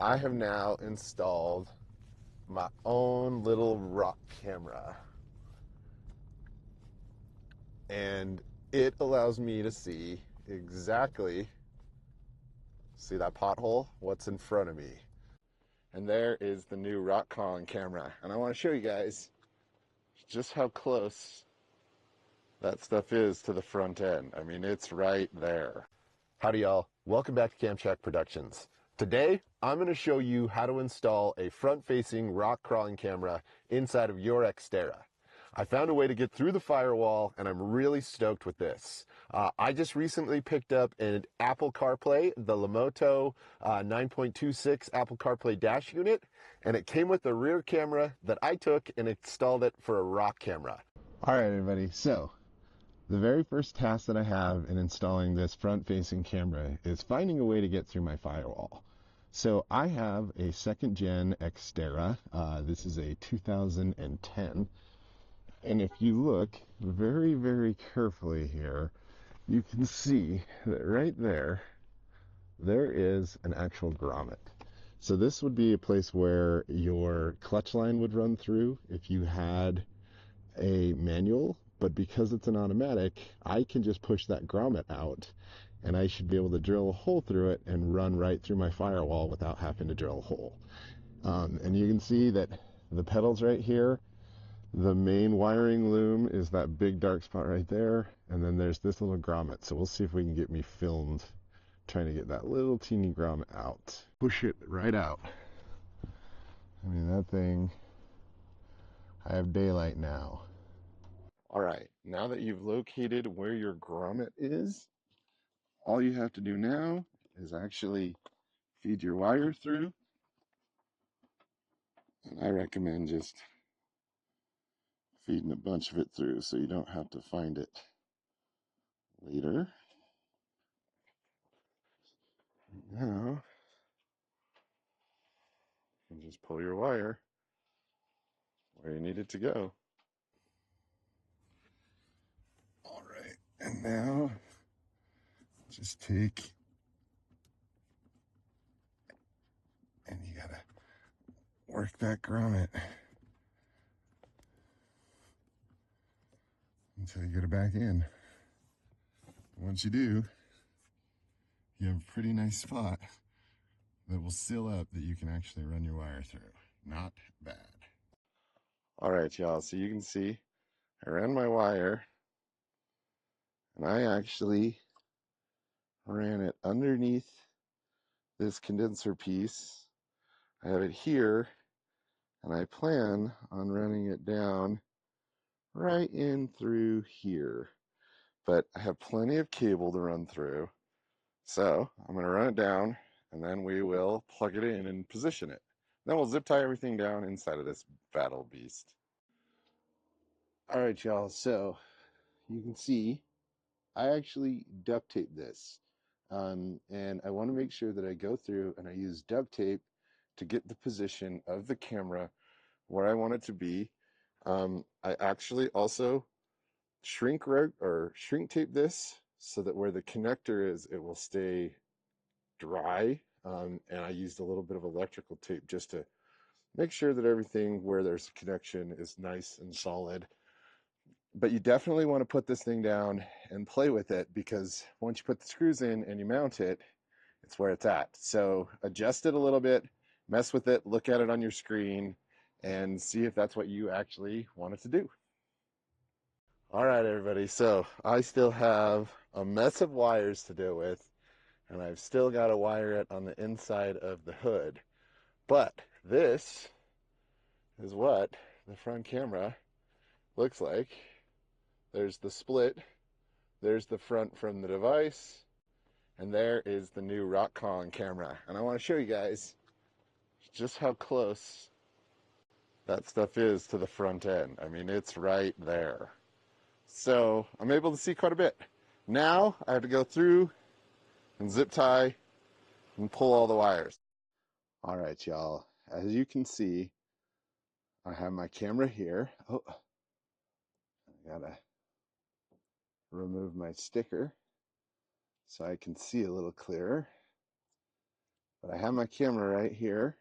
I have now installed my own little rock camera, and it allows me to see exactly, see that pothole, what's in front of me. And there is the new Rockcon camera, and I want to show you guys just how close that stuff is to the front end. I mean, it's right there. Howdy y'all, welcome back to Cam Shack Productions. Today, I'm going to show you how to install a front-facing rock crawling camera inside of your Xterra. I found a way to get through the firewall, and I'm really stoked with this. I just recently picked up an Apple CarPlay, the Lamtto 9.26 Apple CarPlay dash unit, and it came with a rear camera that I took and installed it for a rock camera. All right, everybody, so the very first task that I have in installing this front-facing camera is finding a way to get through my firewall. So I have a second-gen Xterra. This is a 2010. And if you look very, very carefully here, you can see that right there is an actual grommet. So this would be a place where your clutch line would run through if you had a manual, but because it's an automatic, I can just push that grommet out and I should be able to drill a hole through it and run right through my firewall without having to drill a hole. And you can see that the pedals right here, the main wiring loom is that big dark spot right there, and then there's this little grommet. So we'll see if we can get me filmed trying to get that little teeny grommet out. Push it right out. I mean, that thing, I have daylight now. All right, now that you've located where your grommet is, all you have to do now is actually feed your wire through. And I recommend just feeding a bunch of it through so you don't have to find it later. Now, you can just pull your wire where you need it to go. All right, and now just take, and you gotta work that grommet until you get it back in. Once you do, you have a pretty nice spot that will seal up that you can actually run your wire through. Not bad. All right, y'all, so you can see I ran my wire, and I actually ran it underneath this condenser piece. I have it here, and I plan on running it down right in through here. But I have plenty of cable to run through, so I'm going to run it down, and then we will plug it in and position it. Then we'll zip tie everything down inside of this battle beast. All right, y'all, so you can see I actually duct tape this, and I want to make sure that I go through and I use duct tape to get the position of the camera where I want it to be. I actually also shrink tape this so that where the connector is, it will stay dry. And I used a little bit of electrical tape just to make sure that everything where there's a connection is nice and solid. But you definitely want to put this thing down and play with it, because once you put the screws in and you mount it, it's where it's at. So adjust it a little bit, mess with it, look at it on your screen, and see if that's what you actually want it to do. All right, everybody, so I still have a mess of wires to deal with, and I've still got to wire it on the inside of the hood. But this is what the front camera looks like. There's the split, there's the front from the device, and there is the new Rockcon camera. And I want to show you guys just how close that stuff is to the front end. I mean, it's right there. So I'm able to see quite a bit. Now I have to go through and zip tie and pull all the wires. All right, y'all, as you can see, I have my camera here. Oh, I gotta remove my sticker so I can see a little clearer. But I have my camera right here,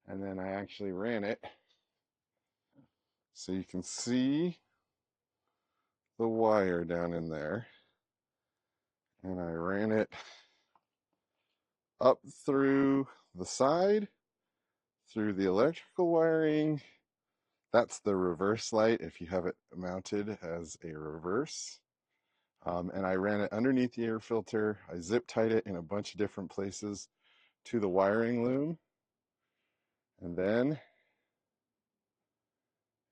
and then I actually ran it so you can see the wire down in there. And I ran it up through the side, through the electrical wiring. That's the reverse light if you have it mounted as a reverse. And I ran it underneath the air filter. I zip tied it in a bunch of different places to the wiring loom. And then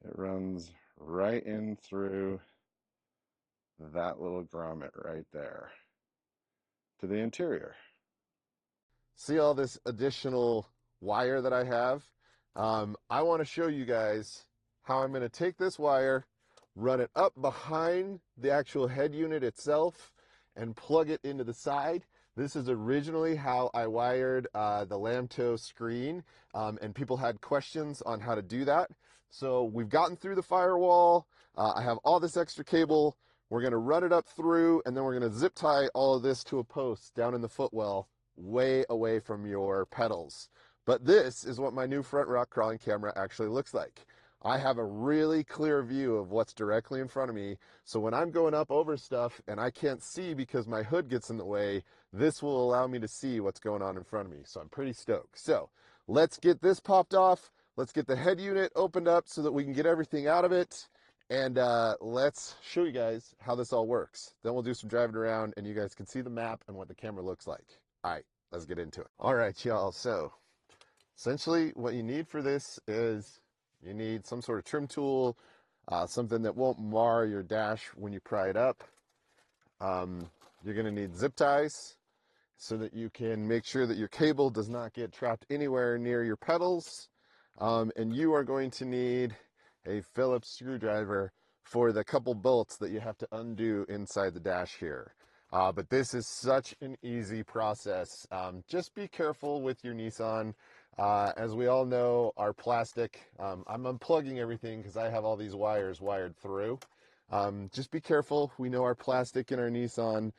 it runs right in through that little grommet right there to the interior. See all this additional wire that I have? I want to show you guys how I'm going to take this wire, run it up behind the actual head unit itself, and plug it into the side. This is originally how I wired the Lamtto screen, and people had questions on how to do that. So we've gotten through the firewall. I have all this extra cable. We're going to run it up through, and then we're going to zip tie all of this to a post down in the footwell, way away from your pedals. But this is what my new front rock crawling camera actually looks like. I have a really clear view of what's directly in front of me, so when I'm going up over stuff and I can't see because my hood gets in the way, this will allow me to see what's going on in front of me. So I'm pretty stoked. So let's get this popped off. Let's get the head unit opened up so that we can get everything out of it. And let's show you guys how this all works. Then we'll do some driving around and you guys can see the map and what the camera looks like. All right, let's get into it. All right, y'all. So essentially what you need for this is you need some sort of trim tool, something that won't mar your dash when you pry it up. You're going to need zip ties so that you can make sure that your cable does not get trapped anywhere near your pedals. And you are going to need a Phillips screwdriver for the couple bolts that you have to undo inside the dash here. But this is such an easy process. Just be careful with your Nissan. As we all know, our plastic, I'm unplugging everything because I have all these wires wired through. Just be careful. We know our plastic in our Nissan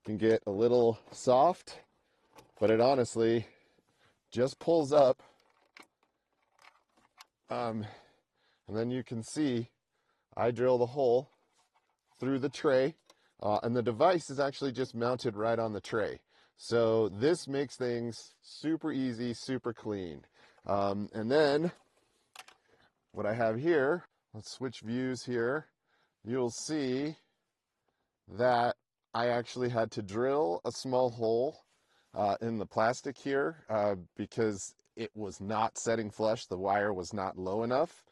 can get a little soft, but it honestly just pulls up. And then you can see I drill the hole through the tray, and the device is actually just mounted right on the tray. So this makes things super easy, super clean. And then what I have here, let's switch views here. You'll see that I actually had to drill a small hole in the plastic here because it was not setting flush. The wire was not low enough.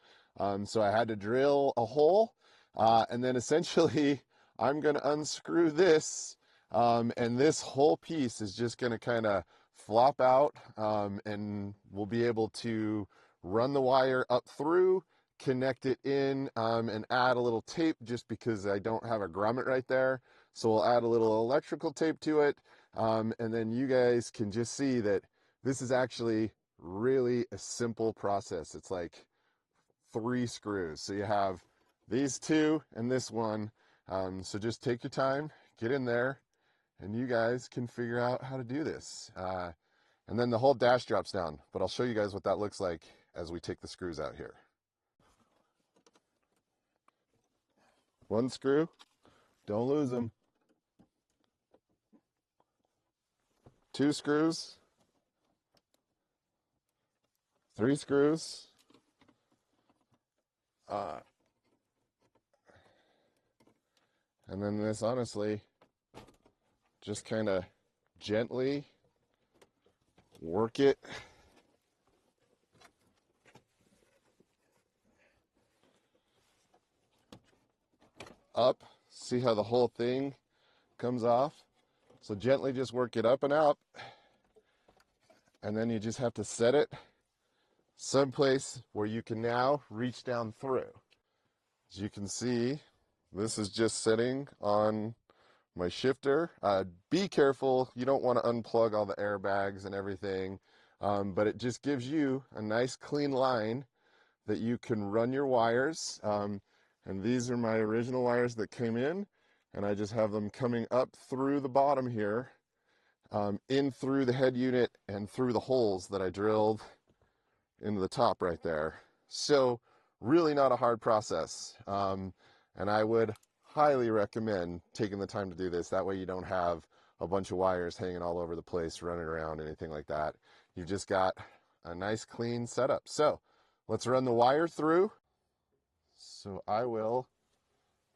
So I had to drill a hole, and then essentially I'm going to unscrew this, and this whole piece is just going to kind of flop out, and we'll be able to run the wire up through, connect it in, and add a little tape just because I don't have a grommet right there. So we'll add a little electrical tape to it, and then you guys can just see that this is actually really a simple process. It's like 3 screws. So you have these 2 and this one. So just take your time, get in there, and you guys can figure out how to do this. And then the whole dash drops down, but I'll show you guys what that looks like as we take the screws out here. 1 screw, don't lose them. 2 screws, 3 screws, and then this, honestly, just kind of gently work it up. See how the whole thing comes off? So gently just work it up and up, and then you just have to set it someplace where you can now reach down through. As you can see, this is just sitting on my shifter. Be careful, you don't want to unplug all the airbags and everything, but it just gives you a nice clean line that you can run your wires. And these are my original wires that came in, and I just have them coming up through the bottom here. in through the head unit and through the holes that I drilled into the top right there. So really not a hard process. And I would highly recommend taking the time to do this. That way you don't have a bunch of wires hanging all over the place, running around, anything like that. You've just got a nice clean setup. So let's run the wire through. So I will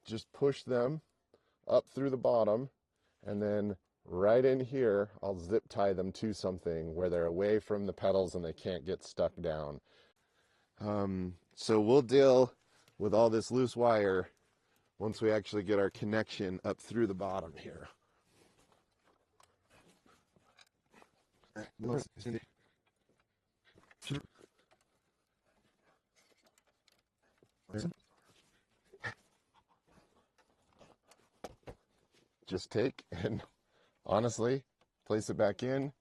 just push them up through the bottom, and then right in here, I'll zip tie them to something where they're away from the pedals and they can't get stuck down. So we'll deal with all this loose wire once we actually get our connection up through the bottom here. Just take and honestly place it back in.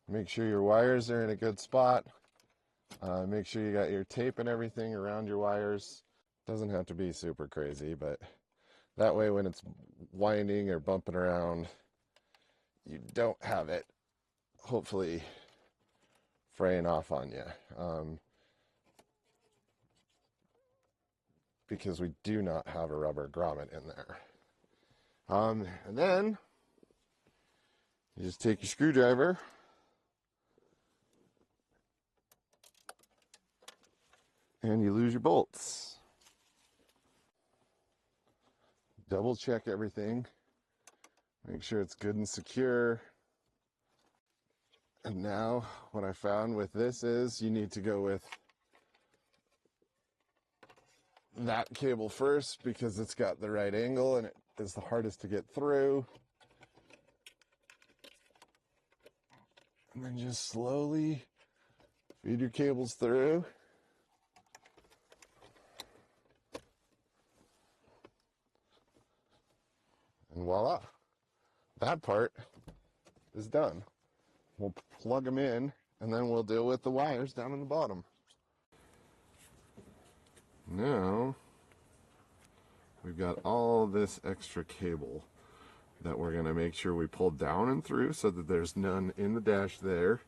Make sure your wires are in a good spot. Make sure you got your tape and everything around your wires. Doesn't have to be super crazy, but that way when it's winding or bumping around, you don't have it hopefully fraying off on you. Because we do not have a rubber grommet in there. And then you just take your screwdriver and you lose your bolts. Double check everything. Make sure it's good and secure. And now what I found with this is you need to go with that cable first because it's got the right angle and it is the hardest to get through. And then just slowly feed your cables through. And voila, that part is done. We'll plug them in and then we'll deal with the wires down in the bottom. Now, we've got all this extra cable that we're going to make sure we pull down and through so that there's none in the dash there.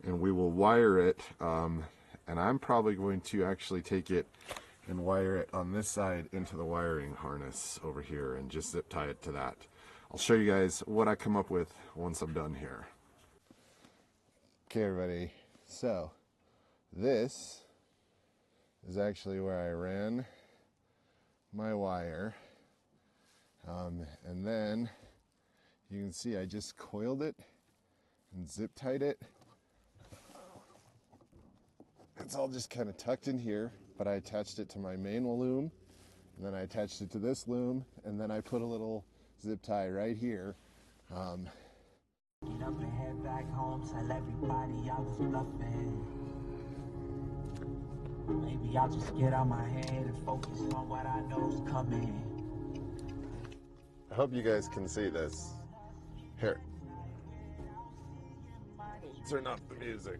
And we will wire it, and I'm probably going to actually take it and wire it on this side into the wiring harness over here and just zip tie it to that. I'll show you guys what I come up with once I'm done here. Okay, everybody, so this is actually where I ran my wire, and then you can see I just coiled it and zip tied it. It's all just kind of tucked in here, but I attached it to my main loom, and then I attached it to this loom, and then I put a little zip tie right here. Get up and head back home, tell everybody I was bluffing. Maybe I'll just get out my head and focus on what I know's coming. I hope you guys can see this. Here. Turn off the music.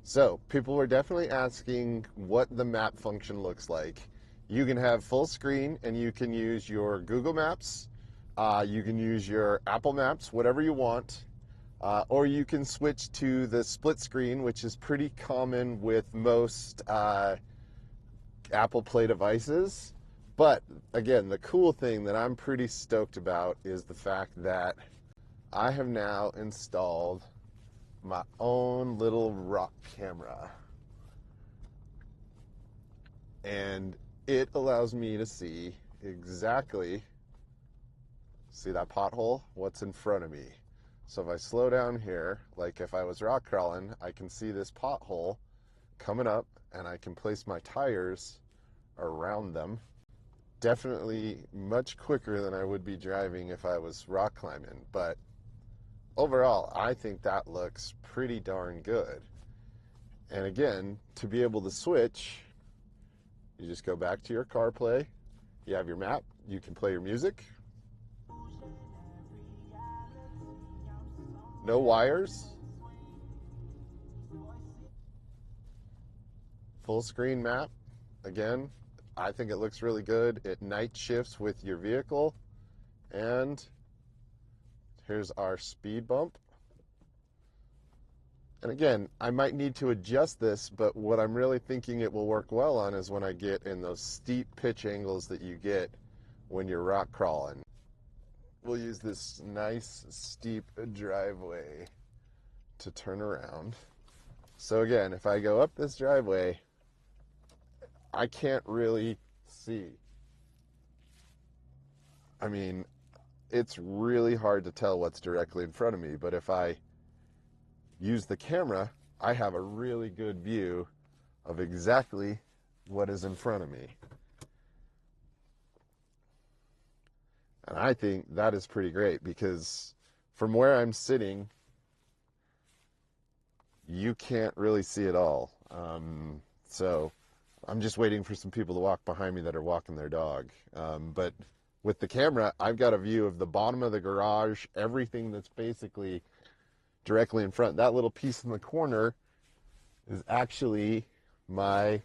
So, people were definitely asking what the map function looks like. You can have full screen and you can use your Google Maps, you can use your Apple Maps, whatever you want, or you can switch to the split screen, which is pretty common with most Apple Play devices. But again, the cool thing that I'm pretty stoked about is the fact that I have now installed my own little rock camera, and it allows me to see exactly, see that pothole, what's in front of me. So if I slow down here, like if I was rock crawling, I can see this pothole coming up and I can place my tires around them. Definitely much quicker than I would be driving if I was rock climbing, but overall, I think that looks pretty darn good. And again, to be able to switch, you just go back to your CarPlay, you have your map, you can play your music. No wires. Full screen map. Again, I think it looks really good. It night shifts with your vehicle. And here's our speed bump. And again, I might need to adjust this, but what I'm really thinking it will work well on is when I get in those steep pitch angles that you get when you're rock crawling. We'll use this nice steep driveway to turn around. So again, if I go up this driveway, I can't really see. I mean, it's really hard to tell what's directly in front of me, but if I use the camera, I have a really good view of exactly what is in front of me. And I think that is pretty great because from where I'm sitting, you can't really see it all. So I'm just waiting for some people to walk behind me that are walking their dog. But with the camera, I've got a view of the bottom of the garage, everything that's basically directly in front. That little piece in the corner is actually my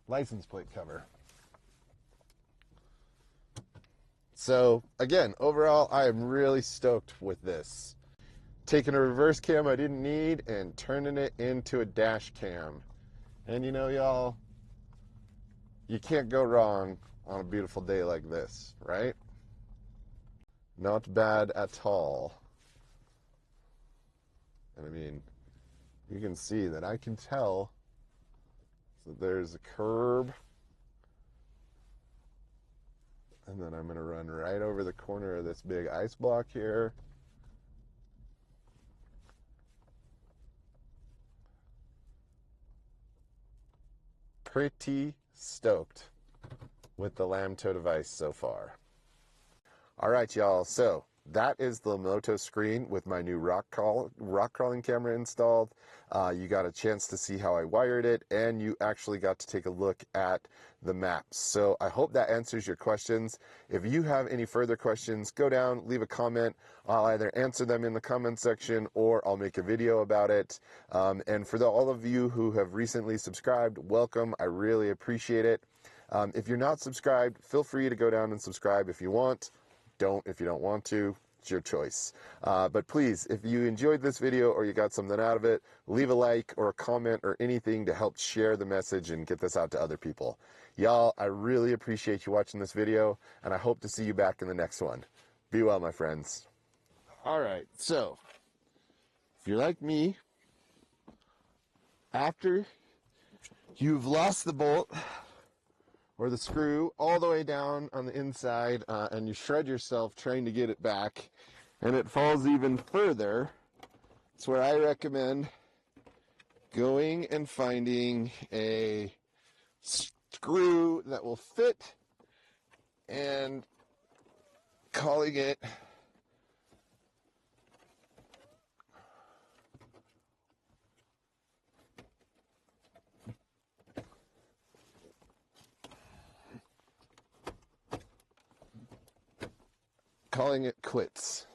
license plate cover. So again, overall, I am really stoked with this. Taking a reverse cam I didn't need and turning it into a dash cam. And you know, y'all, you can't go wrong on a beautiful day like this, right? Not bad at all. And I mean, you can see that I can tell that there's a curb. And then I'm going to run right over the corner of this big ice block here. Pretty stoked with the Lamtto device so far. All right, y'all. So that is the Lamtto screen with my new rock crawling camera installed. You got a chance to see how I wired it, and you actually got to take a look at the maps. So I hope that answers your questions. If you have any further questions, go down, leave a comment. I'll either answer them in the comment section or I'll make a video about it. And for all of you who have recently subscribed, welcome. I really appreciate it. If you're not subscribed, feel free to go down and subscribe if you want. Don't if you don't want to. It's your choice. But please, if you enjoyed this video or you got something out of it, leave a like or a comment or anything to help share the message and get this out to other people. Y'all, I really appreciate you watching this video, and I hope to see you back in the next one. Be well, my friends. All right, so if you're like me, after you've lost the bolt or the screw all the way down on the inside, and you shred yourself trying to get it back, and it falls even further, it's where I recommend going and finding a screw that will fit and calling it quits.